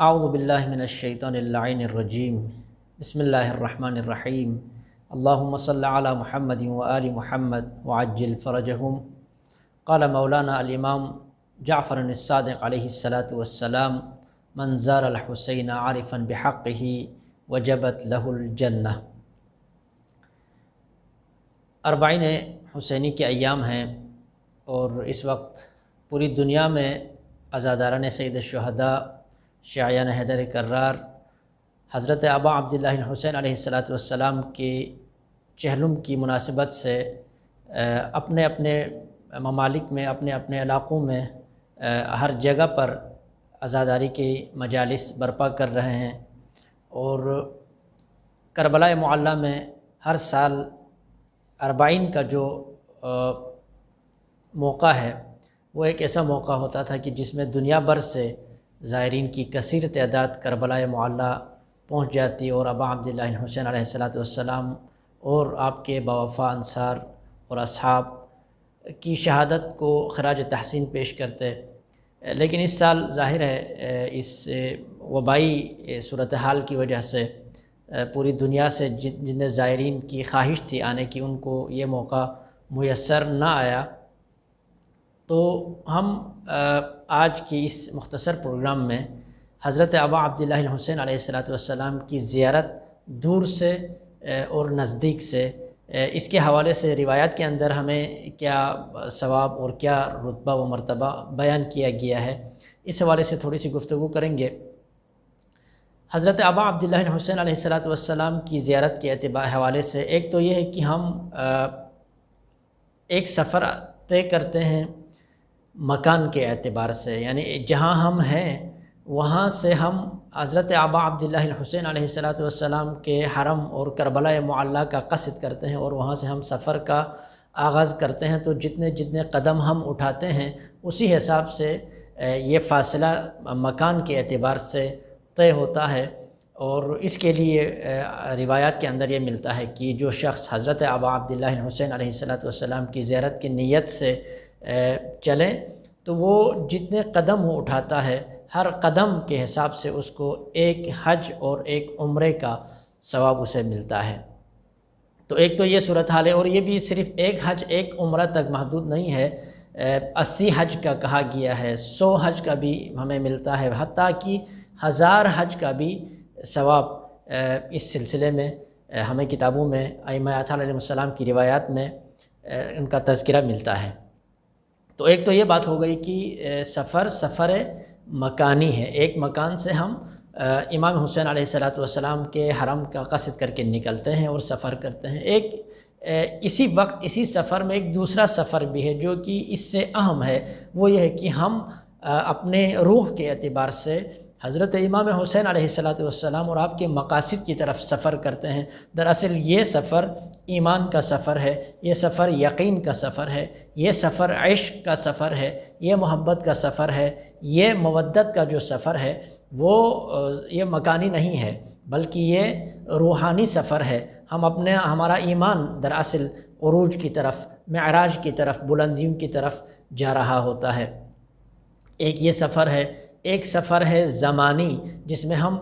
اعوذ باللہ من الشیطان اللعین الرجیم بسم اللہ الرحمن الرحیم اللہم صل علی محمد وآل محمد وعجل فرجہم۔ قال مولانا الامام جعفر الصادق علیہ السلام من زار الحسین عارفا بحقہ وجبت لہ الجنہ۔ اربعین حسینی کے ایام ہیں اور اس وقت پوری دنیا میں عزاداران سید الشہداء شیعیان حیدر کرار حضرت ابا عبداللہ الحسین علیہ السلام کے چہلم کی مناسبت سے اپنے اپنے ممالک میں اپنے اپنے علاقوں میں ہر جگہ پر عزاداری کی مجالس برپا کر رہے ہیں، اور کربلا معلیٰ میں ہر سال اربعین کا جو موقع ہے وہ ایک ایسا موقع ہوتا تھا کہ جس میں دنیا بھر سے زائرین کی کثیر تعداد کربلا معلیٰ پہنچ جاتی اور ابا عبداللہ الحسین علیہ السلام اور آپ کے باوفا انصار اور اصحاب کی شہادت کو خراج تحسین پیش کرتے۔ لیکن اس سال ظاہر ہے اس وبائی صورتحال کی وجہ سے پوری دنیا سے جن زائرین کی خواہش تھی آنے کی ان کو یہ موقع میسر نہ آیا، تو ہم آج کی اس مختصر پروگرام میں حضرت ابا عبداللہ الحسین علیہ السلام کی زیارت دور سے اور نزدیک سے اس کے حوالے سے روایات کے اندر ہمیں کیا ثواب اور کیا رتبہ و مرتبہ بیان کیا گیا ہے، اس حوالے سے تھوڑی سی گفتگو کریں گے۔ حضرت ابا عبداللہ الحسین علیہ السلام کی زیارت کے حوالے سے ایک تو یہ ہے کہ ہم ایک سفر طے کرتے ہیں مکان کے اعتبار سے، یعنی جہاں ہم ہیں وہاں سے ہم حضرت ابا عبداللہ الحسین علیہ السلام کے حرم اور کربلا معلیٰ کا قصد کرتے ہیں اور وہاں سے ہم سفر کا آغاز کرتے ہیں۔ تو جتنے قدم ہم اٹھاتے ہیں اسی حساب سے یہ فاصلہ مکان کے اعتبار سے طے ہوتا ہے، اور اس کے لیے روایات کے اندر یہ ملتا ہے کہ جو شخص حضرت ابا عبداللہ الحسین علیہ السلام کی زیارت کی نیت سے چلیں تو وہ جتنے قدم وہ اٹھاتا ہے ہر قدم کے حساب سے اس کو ایک حج اور ایک عمرے کا ثواب اسے ملتا ہے۔ تو ایک تو یہ صورتحال ہے، اور یہ بھی صرف ایک حج ایک عمرہ تک محدود نہیں ہے، 80 حج کا کہا گیا ہے، 100 حج کا بھی ہمیں ملتا ہے، حتیٰ کہ 1000 حج کا بھی ثواب اس سلسلے میں ہمیں کتابوں میں ائمہ اطہار علیہ السلام کی روایات میں ان کا تذکرہ ملتا ہے۔ تو ایک تو یہ بات ہو گئی کہ سفر مکانی ہے، ایک مکان سے ہم امام حسین علیہ السلام کے حرم کا قصد کر کے نکلتے ہیں اور سفر کرتے ہیں۔ ایک اسی وقت اسی سفر میں ایک دوسرا سفر بھی ہے جو کہ اس سے اہم ہے، وہ یہ ہے کہ ہم اپنے روح کے اعتبار سے حضرت امام حسین علیہ السلام اور آپ کے مقاصد کی طرف سفر کرتے ہیں۔ دراصل یہ سفر ایمان کا سفر ہے، یہ سفر یقین کا سفر ہے، یہ سفر عشق کا سفر ہے، یہ محبت کا سفر ہے، یہ مودت کا جو سفر ہے وہ یہ مکانی نہیں ہے بلکہ یہ روحانی سفر ہے۔ ہمارا ایمان دراصل عروج کی طرف، معراج کی طرف، بلندیوں کی طرف جا رہا ہوتا ہے۔ ایک یہ سفر ہے، ایک سفر ہے زمانی جس میں ہم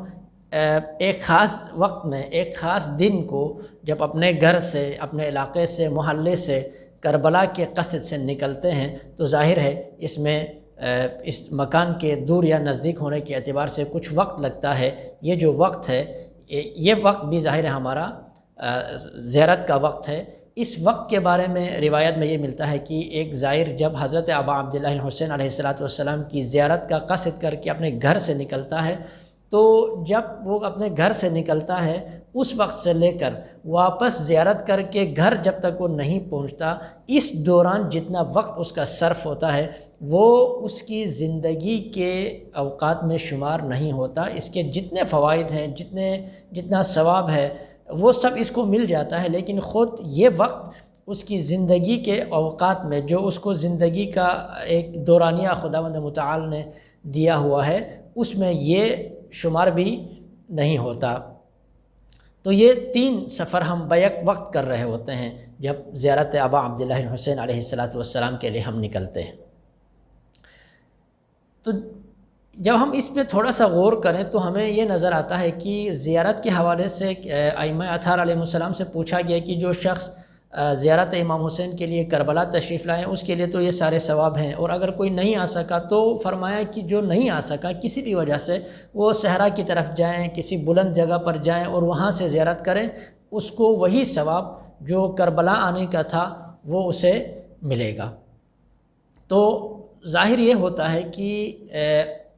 ایک خاص وقت میں ایک خاص دن کو جب اپنے گھر سے، اپنے علاقے سے، محلے سے کربلا کے قصد سے نکلتے ہیں تو ظاہر ہے اس میں اس مکان کے دور یا نزدیک ہونے کے اعتبار سے کچھ وقت لگتا ہے۔ یہ جو وقت ہے یہ وقت بھی ظاہر ہے ہمارا زیارت کا وقت ہے۔ اس وقت کے بارے میں روایت میں یہ ملتا ہے کہ ایک زائر جب حضرت ابا عبداللہ الحسین علیہ السلام کی زیارت کا قصد کر کے اپنے گھر سے نکلتا ہے تو جب وہ اپنے گھر سے نکلتا ہے اس وقت سے لے کر واپس زیارت کر کے گھر جب تک وہ نہیں پہنچتا، اس دوران جتنا وقت اس کا صرف ہوتا ہے وہ اس کی زندگی کے اوقات میں شمار نہیں ہوتا۔ اس کے جتنے فوائد ہیں، جتنا ثواب ہے وہ سب اس کو مل جاتا ہے، لیکن خود یہ وقت اس کی زندگی کے اوقات میں جو اس کو زندگی کا ایک دورانیہ خداوند متعال نے دیا ہوا ہے اس میں یہ شمار بھی نہیں ہوتا۔ تو یہ 3 سفر ہم بیک وقت کر رہے ہوتے ہیں جب زیارت ابا عبداللہ الحسین علیہ السلام کے لیے ہم نکلتے ہیں۔ تو جب ہم اس پہ تھوڑا سا غور کریں تو ہمیں یہ نظر آتا ہے کہ زیارت کے حوالے سے ائمہ اطہار علیہ السلام سے پوچھا گیا کہ جو شخص زیارت امام حسین کے لیے کربلا تشریف لائیں اس کے لیے تو یہ سارے ثواب ہیں، اور اگر کوئی نہیں آ سکا تو فرمایا کہ جو نہیں آ سکا کسی بھی وجہ سے وہ صحرا کی طرف جائیں، کسی بلند جگہ پر جائیں اور وہاں سے زیارت کریں، اس کو وہی ثواب جو کربلا آنے کا تھا وہ اسے ملے گا۔ تو ظاہر یہ ہوتا ہے کہ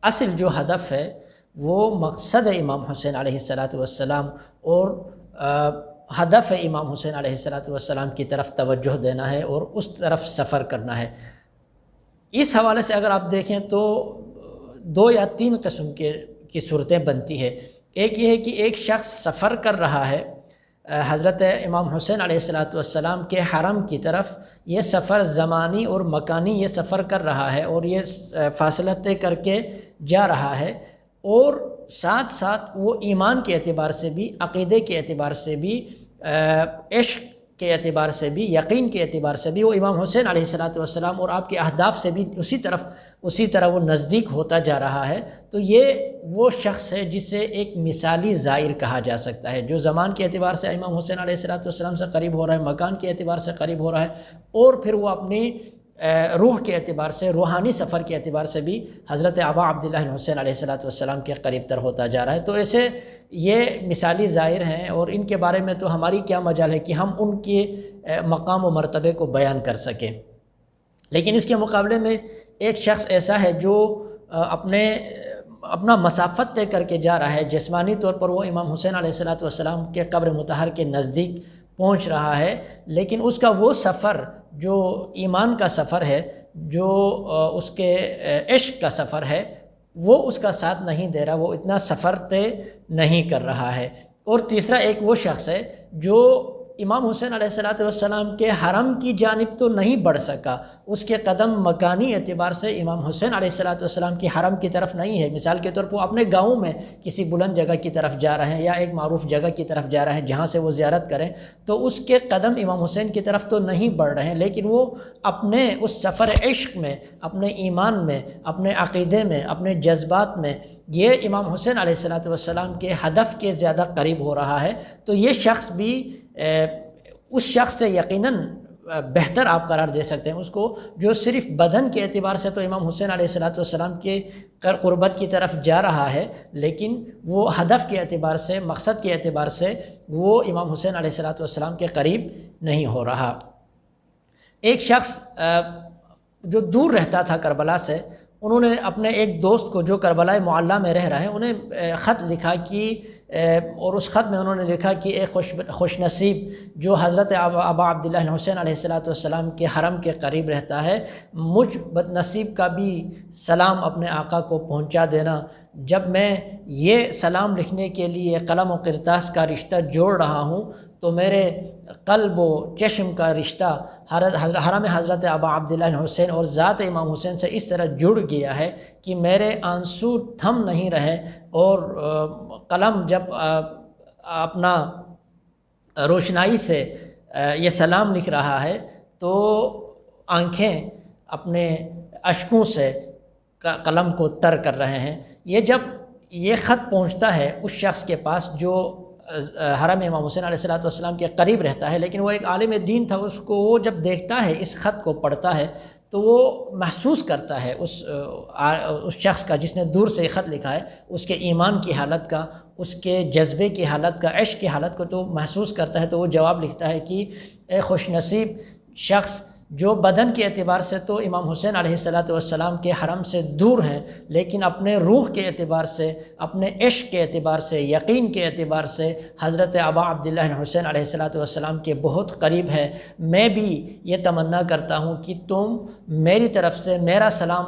اصل جو ہدف ہے وہ مقصد امام حسین علیہ السلام اور ہدف امام حسین علیہ السلام کی طرف توجہ دینا ہے اور اس طرف سفر کرنا ہے۔ اس حوالے سے اگر آپ دیکھیں تو 2 یا 3 قسم کی صورتیں بنتی ہے۔ ایک یہ ہے کہ ایک شخص سفر کر رہا ہے حضرت امام حسین علیہ السلام کے حرم کی طرف، یہ سفر زمانی اور مکانی یہ سفر کر رہا ہے اور یہ فاصلہ طے کر کے جا رہا ہے، اور ساتھ ساتھ وہ ایمان کے اعتبار سے بھی، عقیدے کے اعتبار سے بھی، عشق کے اعتبار سے بھی، یقین کے اعتبار سے بھی وہ امام حسین علیہ السلام اور آپ کے اہداف سے بھی اسی طرح وہ نزدیک ہوتا جا رہا ہے۔ تو یہ وہ شخص ہے جسے ایک مثالی زائر کہا جا سکتا ہے، جو زمان کے اعتبار سے امام حسین علیہ السلام سے قریب ہو رہا ہے، مکان کے اعتبار سے قریب ہو رہا ہے، اور پھر وہ اپنی روح کے اعتبار سے، روحانی سفر کے اعتبار سے بھی حضرت ابا عبداللہ حسین علیہ السلام کے قریب تر ہوتا جا رہا ہے۔ تو ایسے یہ مثالی ظاہر ہیں، اور ان کے بارے میں تو ہماری کیا مجال ہے کہ ہم ان کے مقام و مرتبے کو بیان کر سکیں۔ لیکن اس کے مقابلے میں ایک شخص ایسا ہے جو اپنا مسافت طے کر کے جا رہا ہے، جسمانی طور پر وہ امام حسین علیہ السلام کے قبر مطہر کے نزدیک پہنچ رہا ہے، لیکن اس کا وہ سفر جو ایمان کا سفر ہے، جو اس کے عشق کا سفر ہے، وہ اس کا ساتھ نہیں دے رہا، وہ اتنا سفر طے نہیں کر رہا ہے۔ اور تیسرا ایک وہ شخص ہے جو امام حسین علیہ السلام کے حرم کی جانب تو نہیں بڑھ سکا، اس کے قدم مکانی اعتبار سے امام حسین علیہ السلام کی حرم کی طرف نہیں ہے۔ مثال کے طور پر وہ اپنے گاؤں میں کسی بلند جگہ کی طرف جا رہے ہیں یا ایک معروف جگہ کی طرف جا رہے ہیں جہاں سے وہ زیارت کریں، تو اس کے قدم امام حسین کی طرف تو نہیں بڑھ رہے ہیں، لیکن وہ اپنے اس سفر عشق میں، اپنے ایمان میں، اپنے عقیدے میں، اپنے جذبات میں یہ امام حسین علیہ السلام کے ہدف کے زیادہ قریب ہو رہا ہے۔ تو یہ شخص بھی اس شخص سے یقیناً بہتر آپ قرار دے سکتے ہیں اس کو، جو صرف بدن کے اعتبار سے تو امام حسین علیہ السلام کے قربت کی طرف جا رہا ہے، لیکن وہ ہدف کے اعتبار سے، مقصد کے اعتبار سے وہ امام حسین علیہ السلام کے قریب نہیں ہو رہا۔ ایک شخص جو دور رہتا تھا کربلا سے، انہوں نے اپنے ایک دوست کو جو کربلا معلیٰ میں رہ رہے ہیں انہیں خط لکھا کہ اور اس خط میں انہوں نے لکھا کہ اے خوش نصیب جو حضرت ابا عبداللہ حسین علیہ السلام کے حرم کے قریب رہتا ہے، مجھ بد نصیب کا بھی سلام اپنے آقا کو پہنچا دینا۔ جب میں یہ سلام لکھنے کے لیے قلم و کرتاس کا رشتہ جوڑ رہا ہوں تو میرے قلب و چشم کا رشتہ حرم حضرت ابا عبداللہ حسین اور ذات امام حسین سے اس طرح جڑ گیا ہے کہ میرے آنسو تھم نہیں رہے، اور قلم جب اپنا روشنائی سے یہ سلام لکھ رہا ہے تو آنکھیں اپنے اشکوں سے قلم کو تر کر رہے ہیں۔ یہ جب یہ خط پہنچتا ہے اس شخص کے پاس جو حرم امام حسین علیہ السلام کے قریب رہتا ہے، لیکن وہ ایک عالم دین تھا، اس کو وہ جب دیکھتا ہے، اس خط کو پڑھتا ہے تو وہ محسوس کرتا ہے اس شخص کا جس نے دور سے خط لکھا ہے، اس کے ایمان کی حالت کا، اس کے جذبے کی حالت کا، عشق کی حالت کو تو محسوس کرتا ہے۔ تو وہ جواب لکھتا ہے کہ اے خوش نصیب شخص جو بدن کے اعتبار سے تو امام حسین علیہ السلام کے حرم سے دور ہیں، لیکن اپنے روح کے اعتبار سے، اپنے عشق کے اعتبار سے، یقین کے اعتبار سے حضرت ابا عبداللہ حسین علیہ السلام کے بہت قریب ہے۔ میں بھی یہ تمنا کرتا ہوں کہ تم میری طرف سے میرا سلام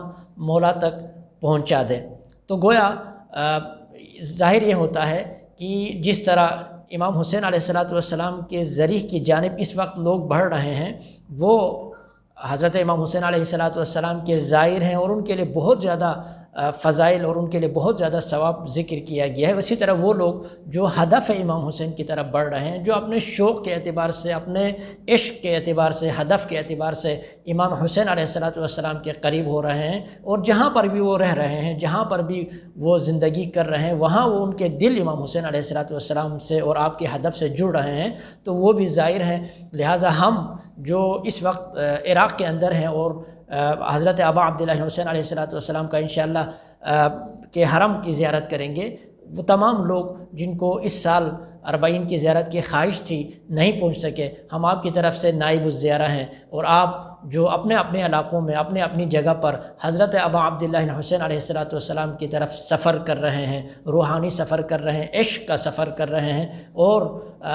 مولا تک پہنچا دے۔ تو گویا ظاہر یہ ہوتا ہے کہ جس طرح امام حسین علیہ السلام کے ذریعہ کی جانب اس وقت لوگ بڑھ رہے ہیں، وہ حضرت امام حسین علیہ السلام کے زائر ہیں اور ان کے لیے بہت زیادہ فضائل اور ان کے لیے بہت زیادہ ثواب ذکر کیا گیا ہے۔ اسی طرح وہ لوگ جو ہدف امام حسین کی طرف بڑھ رہے ہیں، جو اپنے شوق کے اعتبار سے، اپنے عشق کے اعتبار سے، ہدف کے اعتبار سے امام حسین علیہ السلام کے قریب ہو رہے ہیں، اور جہاں پر بھی وہ رہ رہے ہیں، جہاں پر بھی وہ زندگی کر رہے ہیں، وہاں وہ ان کے دل امام حسین علیہ السلام سے اور آپ کے ہدف سے جڑ رہے ہیں، تو وہ بھی ظاہر ہیں۔ لہٰذا ہم جو اس وقت عراق کے اندر ہیں اور حضرت ابا عبداللہ حسین علیہ السلام کا انشاءاللہ کے حرم کی زیارت کریں گے، وہ تمام لوگ جن کو اس سال 40 کی زیارت کی خواہش تھی نہیں پہنچ سکے، ہم آپ کی طرف سے نائب الزیارہ ہیں، اور آپ جو اپنے اپنے علاقوں میں اپنے اپنی جگہ پر حضرت ابا عبداللہ حسین علیہ السلام کی طرف سفر کر رہے ہیں، روحانی سفر کر رہے ہیں، عشق کا سفر کر رہے ہیں، اور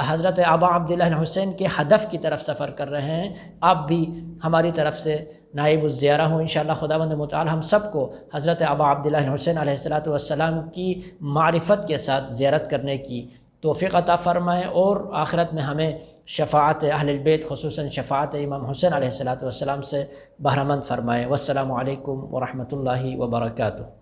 حضرت ابا عبداللہ حسین کے ہدف کی طرف سفر کر رہے ہیں، آپ بھی ہماری طرف سے نائب الزیارہ ہوں۔ انشاءاللہ خداوند متعال ہم سب کو حضرت ابا عبداللہ حسین علیہ السلام کی معرفت کے ساتھ زیارت کرنے کی توفیق عطا فرمائے، اور آخرت میں ہمیں شفاعت اہل البیت خصوصاً شفاعت امام حسین علیہ السلام سے بہرہ مند فرمائے۔ والسلام علیکم ورحمۃ اللہ وبرکاتہ۔